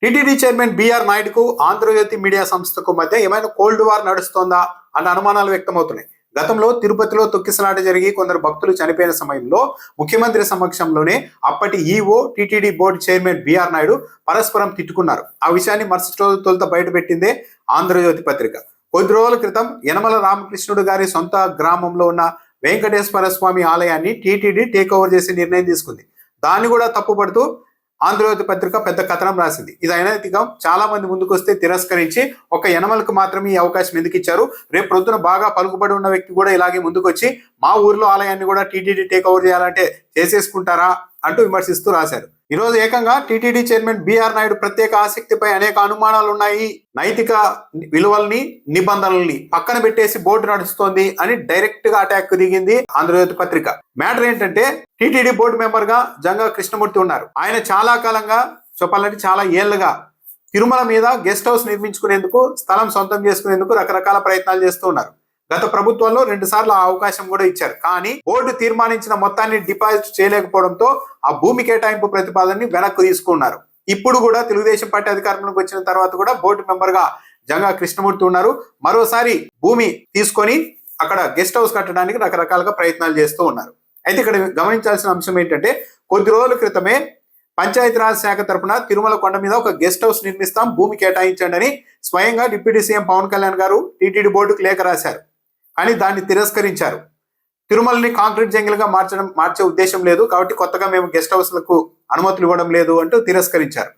TTD chairman BR నాయుడుకు Andhra Jyothi media సంస్థకు మధ్య ఏమైనా కోల్డ్ వార్ నడుస్తోందా అన్న అనుమానాలు వ్యక్తమవుతున్నాయి. గతంలో తిరుపతిలో తొక్కిసలాట జరిగి కొందరు భక్తులు చనిపోయిన సమయంలో ముఖ్యమంత్రి సమక్షంలోనే అప్పటి EO TTD board chairman BR Naidu పరస్పరం తిట్టుకున్నారు. ఆ విషయాన్ని మరుసటి రోజు తొలుత బయటపెట్టిందే ఆంధ్రజ్యోతి పత్రిక. కొద్ది రోజుల క్రితం యనమల రామకృష్ణుడు గారి సొంత గ్రామంలో ఉన్న వెంకటేశ్వర స్వామి ఆలయాన్ని టీటీడీ టేక్ ఓవర్ చేసే నిర్ణయం తీసుకుంది. దాన్ని కూడా తప్పుపడుతూ ఆంధ్రజ్యోతి పత్రిక పెద్ద కథనం రాసింది. ఇది అనైతికం, చాలా మంది ముందుకు వస్తే తిరస్కరించి ఒక యనమలకు మాత్రమే ఈ అవకాశం ఎందుకు ఇచ్చారు, రేపు ప్రొద్దున బాగా పలుకుబడి ఉన్న వ్యక్తి కూడా ఇలాగే ముందుకు వచ్చి మా ఊర్లో ఆలయాన్ని కూడా టీటీడీ టేక్ ఓవర్ చేయాలంటే చేసేసుకుంటారా అంటూ విమర్శిస్తూ రాశారు. ఈ రోజు ఏకంగా టీటీడీ చైర్మన్ బిఆర్ నాయుడు ప్రత్యేక ఆసక్తిపై అనేక అనుమానాలు ఉన్నాయి, నైతిక విలువల్ని నిబంధనల్ని పక్కన పెట్టేసి బోర్డు నడుస్తోంది అని డైరెక్ట్ గా అటాక్ దిగింది ఆంధ్రజ్యోతి పత్రిక. మ్యాటర్ ఏంటంటే టీటీడీ బోర్డు మెంబర్ గా జంగా కృష్ణమూర్తి ఉన్నారు. ఆయన చాలా కాలంగా చెప్పాలంటే చాలా ఏళ్లుగా తిరుమల మీద గెస్ట్ హౌస్ నిర్మించుకునేందుకు, స్థలం సొంతం చేసుకునేందుకు రకరకాల ప్రయత్నాలు చేస్తూ ఉన్నారు. గత ప్రభుత్వంలో 2 సార్లు ఆ అవకాశం కూడా ఇచ్చారు. కానీ బోర్డు తీర్మానించిన మొత్తాన్ని డిపాజిట్ చేయలేకపోవడంతో ఆ భూమి కేటాయింపు ప్రతిపాదనని వెనక్కు తీసుకున్నారు. ఇప్పుడు కూడా తెలుగుదేశం పార్టీ అధికారంలోకి వచ్చిన తర్వాత కూడా బోర్డు మెంబర్ గా జంగా కృష్ణమూర్తి ఉన్నారు. మరోసారి భూమి తీసుకొని అక్కడ గెస్ట్ హౌస్ కట్టడానికి రకరకాలుగా ప్రయత్నాలు చేస్తూ ఉన్నారు. అయితే ఇక్కడ గమనించాల్సిన అంశం ఏంటంటే కొద్ది రోజుల క్రితమే పంచాయతీరాజ్ శాఖ తరఫున తిరుమల కొండ మీద ఒక గెస్ట్ హౌస్ నిర్మిస్తాం, భూమి కేటాయించండి అని స్వయంగా డిప్యూటీ సీఎం పవన్ కళ్యాణ్ గారు టీటీడీ బోర్డుకు లేఖ రాశారు. కానీ దాన్ని తిరస్కరించారు. తిరుమలని కాంక్రీట్ జంగిల్గా మార్చే ఉద్దేశం లేదు కాబట్టి కొత్తగా మేము గెస్ట్ హౌస్లకు అనుమతులు ఇవ్వడం లేదు అంటూ తిరస్కరించారు.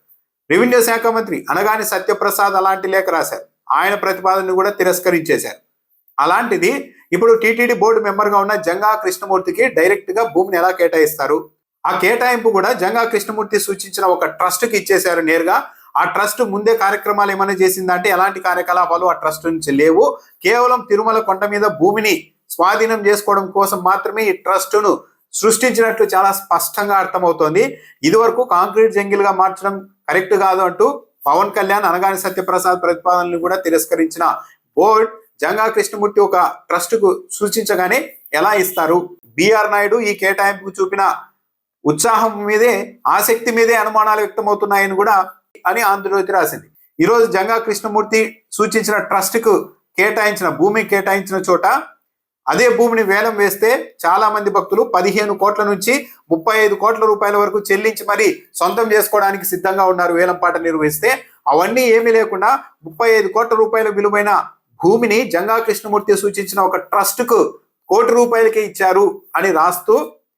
రెవెన్యూ శాఖ మంత్రి అనగాని సత్యప్రసాద్ అలాంటి లేఖ రాశారు. ఆయన ప్రతిపాదనను కూడా తిరస్కరించేశారు. అలాంటిది ఇప్పుడు టీటీడీ బోర్డు మెంబర్గా ఉన్న జంగా కృష్ణమూర్తికి డైరెక్ట్ గా భూమిని ఎలా కేటాయిస్తారు? ఆ కేటాయింపు కూడా జంగా కృష్ణమూర్తి సూచించిన ఒక ట్రస్ట్కి ఇచ్చేశారు నేరుగా. ఆ ట్రస్ట్ ముందే కార్యక్రమాలు ఏమైనా చేసిందంటే ఎలాంటి కార్యకలాపాలు ఆ ట్రస్ట్ నుంచి లేవు. కేవలం తిరుమల కొండ మీద భూమిని స్వాధీనం చేసుకోవడం కోసం మాత్రమే ఈ ట్రస్టును సృష్టించినట్లు చాలా స్పష్టంగా అర్థమవుతోంది. ఇదివరకు కాంక్రీట్ జంగిల్ గా మార్చడం కరెక్ట్ కాదు అంటూ పవన్ కళ్యాణ్, అనగాని సత్యప్రసాద్ ప్రతిపాదనలు కూడా తిరస్కరించిన బోర్డు జంగా కృష్ణమూర్తి ఒక ట్రస్ట్ కు సూచించగానే ఎలా ఇస్తారు? బిఆర్ నాయుడు ఈ కేటాయింపుకు చూపిన ఉత్సాహం మీదే, ఆసక్తి మీదే అనుమానాలు వ్యక్తమవుతున్నాయని కూడా అని ఆంధ్రజ్యోతి రాసింది. ఈ రోజు జంగా కృష్ణమూర్తి సూచించిన ట్రస్ట్ కు కేటాయించిన భూమి కేటాయించిన చోట అదే భూమిని వేలం వేస్తే చాలా మంది భక్తులు 15 కోట్ల నుంచి 35 కోట్ల రూపాయల వరకు చెల్లించి మరి సొంతం చేసుకోవడానికి సిద్ధంగా ఉన్నారు. వేలం పాట నిర్వహిస్తే అవన్నీ ఏమీ లేకుండా 35 కోట్ల రూపాయల విలువైన భూమిని జంగా కృష్ణమూర్తి సూచించిన ఒక ట్రస్ట్ కు ₹1 కోటి ఇచ్చారు అని రాస్తూ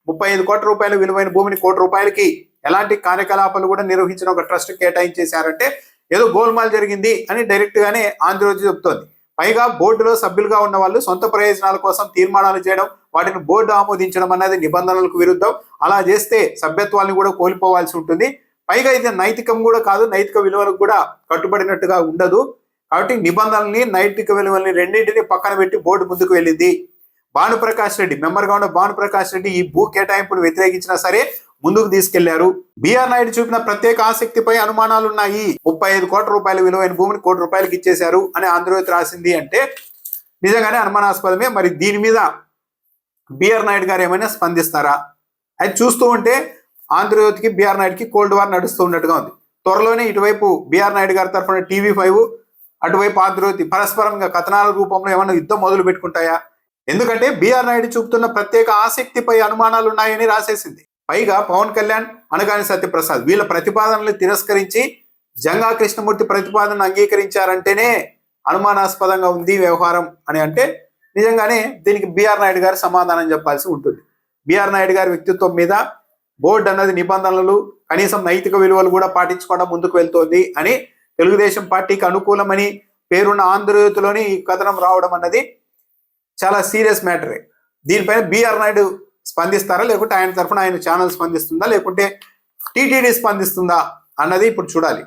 35 కోట్ల రూపాయల విలువైన భూమిని ₹1 కోటి ఎలాంటి కార్యకలాపాలు కూడా నిర్వహించిన ఒక ట్రస్ట్ కేటాయించేశారంటే ఏదో గోల్మాల్ జరిగింది అని డైరెక్ట్ గానే ఆంధ్రజ్యోతి చెప్తోంది. పైగా బోర్డులో సభ్యులుగా ఉన్న వాళ్ళు సొంత ప్రయోజనాల కోసం తీర్మానాలు చేయడం, వాటిని బోర్డు ఆమోదించడం అన్నది నిబంధనలకు విరుద్ధం. అలా చేస్తే సభ్యత్వాన్ని కూడా కోల్పోవాల్సి ఉంటుంది. పైగా ఇది నైతికం కూడా కాదు, నైతిక విలువలకు కూడా కట్టుబడినట్టుగా ఉండదు. కాబట్టి నిబంధనల్ని, నైతిక విలువల్ని రెండింటిని పక్కన పెట్టి బోర్డు ముందుకు వెళ్ళింది. భానుప్రకాష్ రెడ్డి మెంబర్గా ఉన్న భానుప్రకాష్ రెడ్డి ఈ భూ కేటాయింపును వ్యతిరేకించినా సరే ముందుకు తీసుకెళ్లారు. బిఆర్ నాయుడు చూపిన ప్రత్యేక ఆసక్తిపై అనుమానాలున్నాయి. 35 కోట్ల రూపాయల విలువైన భూమిని ₹1 కోటికి ఇచ్చేశారు అని ఆంధ్రజ్యోతి రాసింది అంటే నిజంగానే అనుమానాస్పదమే. మరి దీని మీద బిఆర్ నాయుడు గారు ఏమైనా స్పందిస్తారా? అది చూస్తూ ఉంటే ఆంధ్రజ్యోతికి బిఆర్ నాయుడుకి కోల్డ్ వార్ నడుస్తూ ఉన్నట్టుగా ఉంది. త్వరలోనే ఇటువైపు బిఆర్ నాయుడు గారి తరఫున TV5, అటువైపు ఆంధ్రజ్యోతి పరస్పరంగా కథనాల రూపంలో ఏమైనా యుద్ధం మొదలు పెట్టుకుంటాయా? ఎందుకంటే బిఆర్ నాయుడు చూపుతున్న ప్రత్యేక ఆసక్తిపై అనుమానాలు ఉన్నాయని రాసేసింది. పైగా పవన్ కళ్యాణ్, అనగాని సత్యప్రసాద్ వీళ్ళ ప్రతిపాదనలు తిరస్కరించి జంగా కృష్ణమూర్తి ప్రతిపాదనను అంగీకరించారంటేనే అనుమానాస్పదంగా ఉంది వ్యవహారం అని అంటే నిజంగానే దీనికి బిఆర్ నాయుడు గారు సమాధానం చెప్పాల్సి ఉంటుంది. బిఆర్ నాయుడు గారి వ్యక్తిత్వం మీద బోర్డు అన్నది నిబంధనలు, కనీసం నైతిక విలువలు కూడా పాటించుకోవడం ముందుకు వెళ్తోంది అని తెలుగుదేశం పార్టీకి అనుకూలమని పేరున్న ఆంధ్రజ్యోతిలోని ఈ కథనం రావడం అన్నది చాలా సీరియస్ మ్యాటరే. దీనిపైన బిఆర్ నాయుడు స్పందిస్తారా, లేకుంటే ఆయన తరఫున ఆయన ఛానల్ స్పందిస్తుందా, లేకుంటే టీటీడీ స్పందిస్తుందా అన్నది ఇప్పుడు చూడాలి.